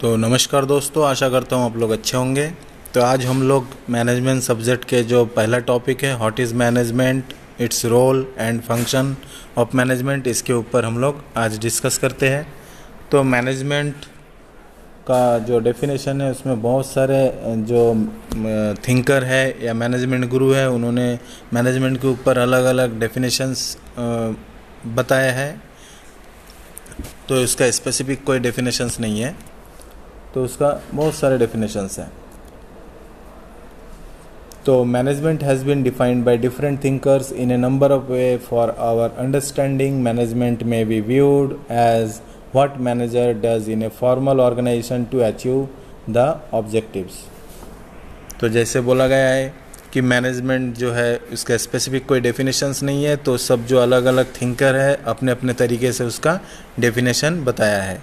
तो नमस्कार दोस्तों, आशा करता हूँ आप लोग अच्छे होंगे। तो आज हम लोग मैनेजमेंट सब्जेक्ट के जो पहला टॉपिक है, what is management, its role and function of management, इसके ऊपर हम लोग आज डिस्कस करते हैं। तो मैनेजमेंट का जो डेफिनेशन है उसमें बहुत सारे जो थिंकर है या मैनेजमेंट गुरु है, उन्होंने मैनेजमेंट के ऊपर अलग अलग डेफिनेशंस बताया है। तो इसका स्पेसिफिक कोई डेफिनेशंस नहीं है, तो उसका बहुत सारे डेफिनेशंस हैं। तो management has been defined by different thinkers in a number of way for our understanding. Management may be viewed as what manager does in a formal organization to achieve the objectives. तो जैसे बोला गया है कि management जो है उसका specific कोई डेफिनेशंस नहीं है, तो सब जो अलग अलग थिंकर है अपने अपने तरीके से उसका डेफिनेशन बताया है।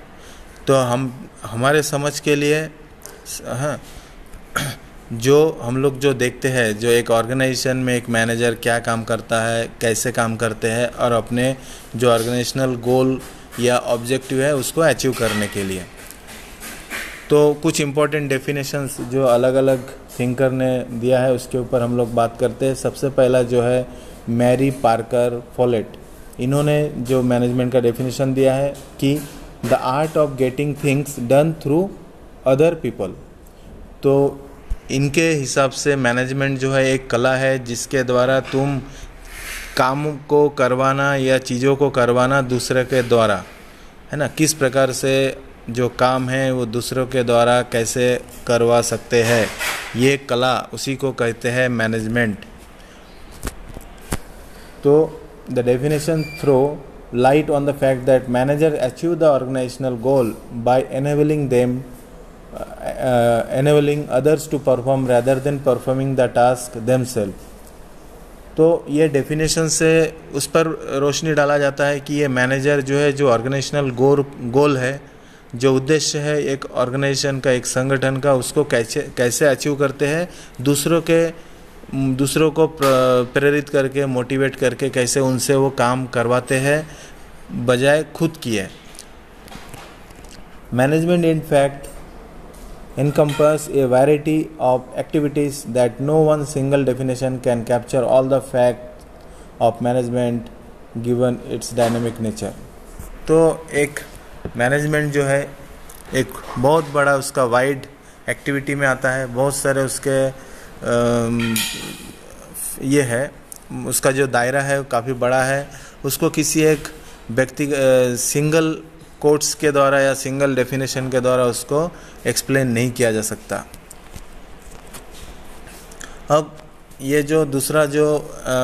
तो हमारे समझ के लिए हाँ, जो हम लोग जो देखते हैं, जो एक ऑर्गेनाइजेशन में एक मैनेजर क्या काम करता है, कैसे काम करते हैं, और अपने जो ऑर्गेनाइजेशनल गोल या ऑब्जेक्टिव है उसको अचीव करने के लिए। तो कुछ इम्पोर्टेंट डेफिनेशंस जो अलग अलग थिंकर ने दिया है उसके ऊपर हम लोग बात करते हैं। सबसे पहला जो है मैरी पार्कर फॉलेट, इन्होंने जो मैनेजमेंट का डेफिनेशन दिया है कि the art of getting things done through other people. तो इनके हिसाब से मैनेजमेंट जो है एक कला है जिसके द्वारा तुम काम को करवाना या चीज़ों को करवाना दूसरे के द्वारा, है ना, किस प्रकार से जो काम है वो दूसरों के द्वारा कैसे करवा सकते हैं, ये कला, उसी को कहते हैं मैनेजमेंट। तो the definition throw light on the fact that managers achieve the organizational goal by enabling others to perform rather than performing the task themselves। तो ये डेफिनेशन से उस पर रोशनी डाला जाता है कि ये मैनेजर जो है, जो ऑर्गेनाइजेशनल गोल है, जो उद्देश्य है एक ऑर्गेनाइजेशन का, एक संगठन का, उसको कैसे अचीव करते हैं, दूसरों को प्रेरित करके, मोटिवेट करके कैसे उनसे वो काम करवाते हैं बजाय खुद किए। Management in fact encompass a variety of activities that no one single definition can capture all the facts of management given its dynamic nature। तो एक मैनेजमेंट जो है एक बहुत बड़ा उसका वाइड एक्टिविटी में आता है, बहुत सारे उसके ये है, उसका जो दायरा है वो काफ़ी बड़ा है। उसको किसी एक व्यक्ति सिंगल कोट्स के द्वारा या सिंगल डेफिनेशन के द्वारा उसको एक्सप्लेन नहीं किया जा सकता। अब ये जो दूसरा जो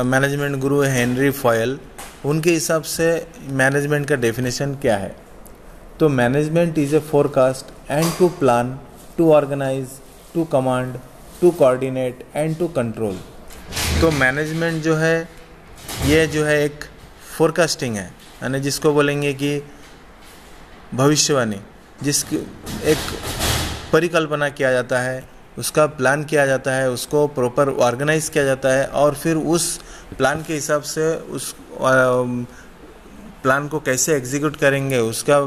मैनेजमेंट गुरु है हेनरी फॉयल, उनके हिसाब से मैनेजमेंट का डेफिनेशन क्या है। तो management is a forecast and to plan, to organise, to command, to coordinate and to control. तो मैनेजमेंट जो है ये जो है एक फोरकास्टिंग है, यानी जिसको बोलेंगे कि भविष्यवाणी, जिसकी एक परिकल्पना किया जाता है, उसका प्लान किया जाता है, उसको प्रॉपर ऑर्गेनाइज किया जाता है, और फिर उस प्लान के हिसाब से उस प्लान को कैसे एग्जीक्यूट करेंगे उसका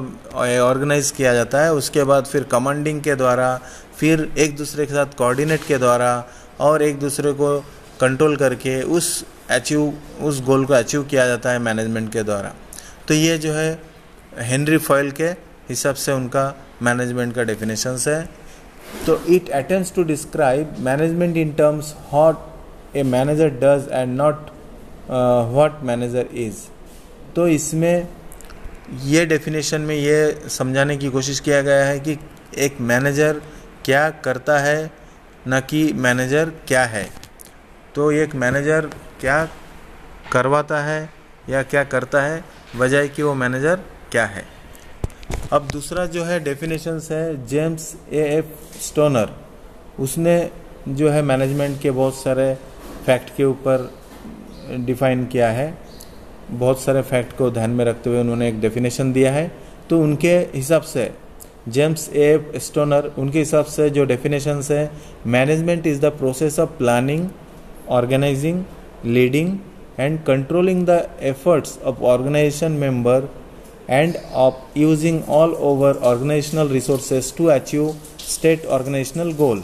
ऑर्गेनाइज किया जाता है। उसके बाद फिर कमांडिंग के द्वारा, फिर एक दूसरे के साथ कोऑर्डिनेट के द्वारा, और एक दूसरे को कंट्रोल करके उस गोल को अचीव किया जाता है मैनेजमेंट के द्वारा। तो ये जो है हेनरी फॉयल के हिसाब से उनका मैनेजमेंट का डेफिनेशंस है। तो it attempts to describe management in terms what a manager does and not what manager is. तो इसमें ये डेफिनेशन में ये समझाने की कोशिश किया गया है कि एक मैनेजर क्या करता है, न कि मैनेजर क्या है। तो एक मैनेजर क्या करवाता है या क्या करता है बजाय कि वो मैनेजर क्या है। अब दूसरा जो है डेफिनेशंस है जेम्स एफ स्टोनर, उसने जो है मैनेजमेंट के बहुत सारे फैक्ट के ऊपर डिफाइन किया है, बहुत सारे फैक्ट को ध्यान में रखते हुए उन्होंने एक डेफिनेशन दिया है। तो उनके हिसाब से जेम्स एफ स्टोनर, उनके हिसाब से जो डेफिनेशंस है, management is the process of planning, organising, leading and controlling the efforts of organization member and of using all over organizational resources to achieve state organizational goal।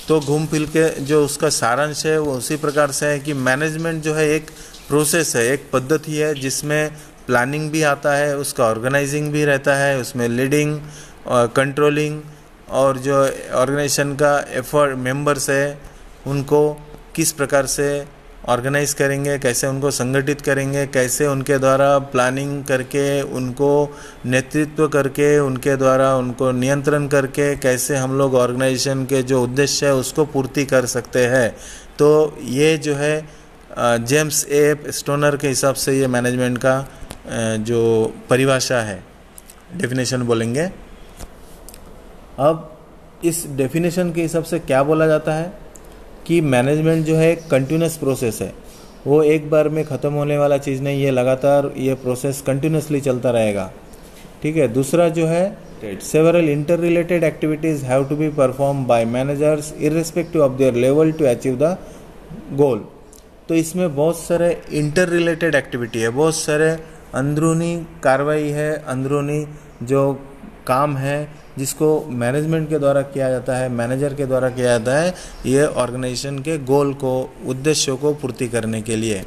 तो घूम फिर के जो उसका सारांश है वो उसी प्रकार से है कि मैनेजमेंट जो है एक प्रोसेस है, एक पद्धति है जिसमें प्लानिंग भी आता है, उसका ऑर्गेनाइजिंग भी रहता है, उसमें लीडिंग और कंट्रोलिंग और जो ऑर्गेनाइजेशन का एफर्ट मेंबर्स है उनको किस प्रकार से ऑर्गेनाइज करेंगे, कैसे उनको संगठित करेंगे, कैसे उनके द्वारा प्लानिंग करके उनको नेतृत्व करके उनके द्वारा उनको नियंत्रण करके कैसे हम लोग ऑर्गेनाइजेशन के जो उद्देश्य है उसको पूर्ति कर सकते हैं। तो ये जो है जेम्स ए स्टोनर के हिसाब से ये मैनेजमेंट का जो परिभाषा है, डेफिनेशन बोलेंगे। अब इस डेफिनेशन के हिसाब से क्या बोला जाता है कि मैनेजमेंट जो है एक कंटिन्यूस प्रोसेस है, वो एक बार में ख़त्म होने वाला चीज़ नहीं, ये लगातार ये प्रोसेस कंटिन्यूसली चलता रहेगा। ठीक है। दूसरा जो है several interrelated activities have to be perform by managers irrespective of their level to achieve the goal. तो इसमें बहुत सारे इंटर रिलेटेड एक्टिविटी है, बहुत सारे अंदरूनी कार्रवाई है, अंदरूनी जो काम है जिसको मैनेजमेंट के द्वारा किया जाता है, मैनेजर के द्वारा किया जाता है, ये ऑर्गेनाइजेशन के गोल को, उद्देश्यों को पूर्ति करने के लिए।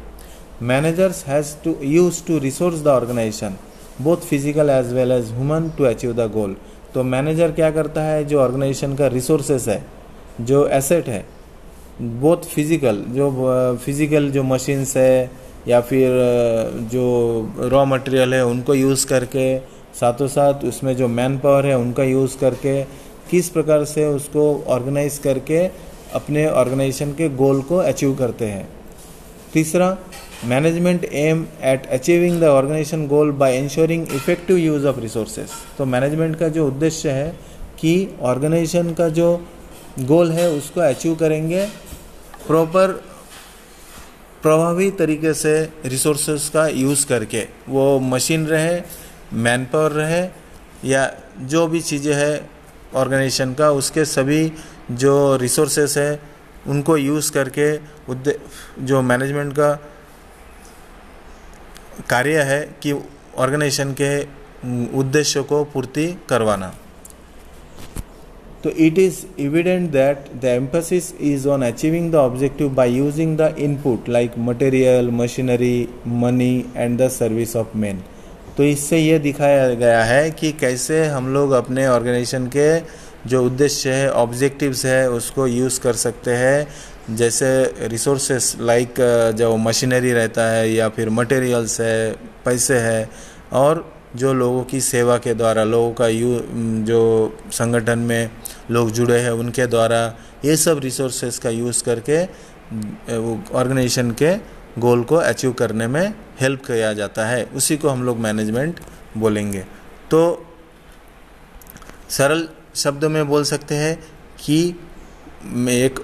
Managers has to use to resource the organisation both physical as well as human to achieve the goal. तो मैनेजर क्या करता है, जो ऑर्गेनाइजेशन का रिसोर्सेस है, जो एसेट है, बोथ फिजिकल जो मशीन्स है या फिर जो रॉ मटेरियल है उनको यूज़ करके, साथों साथ उसमें जो मैन पावर है उनका यूज़ करके किस प्रकार से उसको ऑर्गेनाइज करके अपने ऑर्गेनाइजेशन के गोल को अचीव करते हैं। तीसरा, management aim at achieving the organisation goal by ensuring effective use of resources. तो मैनेजमेंट का जो उद्देश्य है कि ऑर्गेनाइजेशन का जो गोल है उसको अचीव करेंगे प्रॉपर प्रभावी तरीके से रिसोर्सेज का यूज़ करके, वो मशीन रहे, मैन पावर रहे या जो भी चीज़ें हैं ऑर्गेनाइजेशन का, उसके सभी जो रिसोर्सेस है उनको यूज़ करके जो मैनेजमेंट का कार्य है कि ऑर्गेनाइजेशन के उद्देश्यों को पूर्ति करवाना। तो it is evident that the emphasis is on achieving the objective by using the input like material, machinery, money and the service of man. तो इससे ये दिखाया गया है कि कैसे हम लोग अपने ऑर्गेनाइजेशन के जो उद्देश्य है, ऑब्जेक्टिव्स है, उसको यूज़ कर सकते हैं, जैसे रिसोर्सेस लाइक जो मशीनरी रहता है या फिर मटेरियल्स है, पैसे है, और जो लोगों की सेवा के द्वारा, लोगों का जो संगठन में लोग जुड़े हैं उनके द्वारा ये सब रिसोर्सेस का यूज़ करके ऑर्गेनाइजेशन के गोल को अचीव करने में हेल्प किया जाता है, उसी को हम लोग मैनेजमेंट बोलेंगे। तो सरल शब्दों में बोल सकते हैं कि एक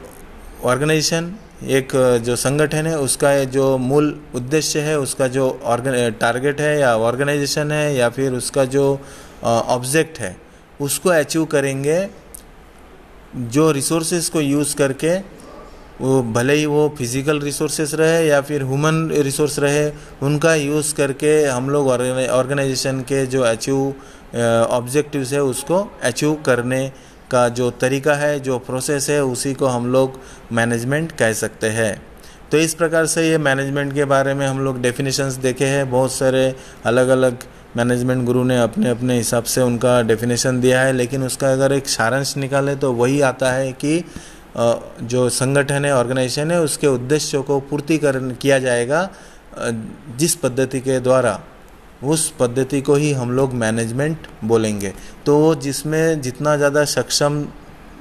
ऑर्गेनाइजेशन, एक जो संगठन है, उसका जो मूल उद्देश्य है, उसका जो टारगेट है या ऑर्गेनाइजेशन है या फिर उसका जो ऑब्जेक्ट है, उसको अचीव करेंगे जो रिसोर्सेज को यूज़ करके, वो भले ही वो फिज़िकल रिसोर्सेस रहे या फिर ह्यूमन रिसोर्स रहे, उनका यूज़ करके हम लोग ऑर्गेनाइजेशन के जो अचीव ऑब्जेक्टिव्स है उसको अचीव करने का जो तरीका है, जो प्रोसेस है, उसी को हम लोग मैनेजमेंट कह सकते हैं। तो इस प्रकार से ये मैनेजमेंट के बारे में हम लोग डेफिनेशंस देखे हैं। बहुत सारे अलग अलग मैनेजमेंट गुरु ने अपने अपने हिसाब से उनका डेफिनेशन दिया है, लेकिन उसका अगर एक सारांश निकाले तो वही आता है कि जो संगठन है, ऑर्गेनाइजेशन है, उसके उद्देश्यों को पूर्ति किया जाएगा जिस पद्धति के द्वारा, उस पद्धति को ही हम लोग मैनेजमेंट बोलेंगे। तो वो जिसमें जितना ज़्यादा सक्षम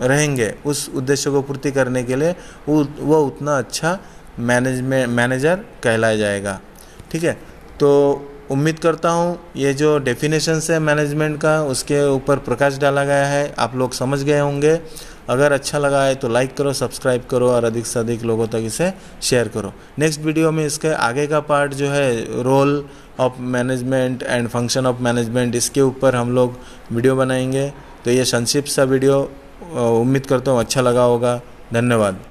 रहेंगे उस उद्देश्य को पूर्ति करने के लिए, वो उतना अच्छा मैनेजर कहलाया जाएगा। ठीक है। तो उम्मीद करता हूँ ये जो डेफिनेशंस है मैनेजमेंट का, उसके ऊपर प्रकाश डाला गया है, आप लोग समझ गए होंगे। अगर अच्छा लगा है तो लाइक करो, सब्सक्राइब करो और अधिक से अधिक लोगों तक इसे शेयर करो। नेक्स्ट वीडियो में इसके आगे का पार्ट जो है role of management and function of management, इसके ऊपर हम लोग वीडियो बनाएंगे। तो ये संक्षिप्त सा वीडियो उम्मीद करता हूँ अच्छा लगा होगा। धन्यवाद।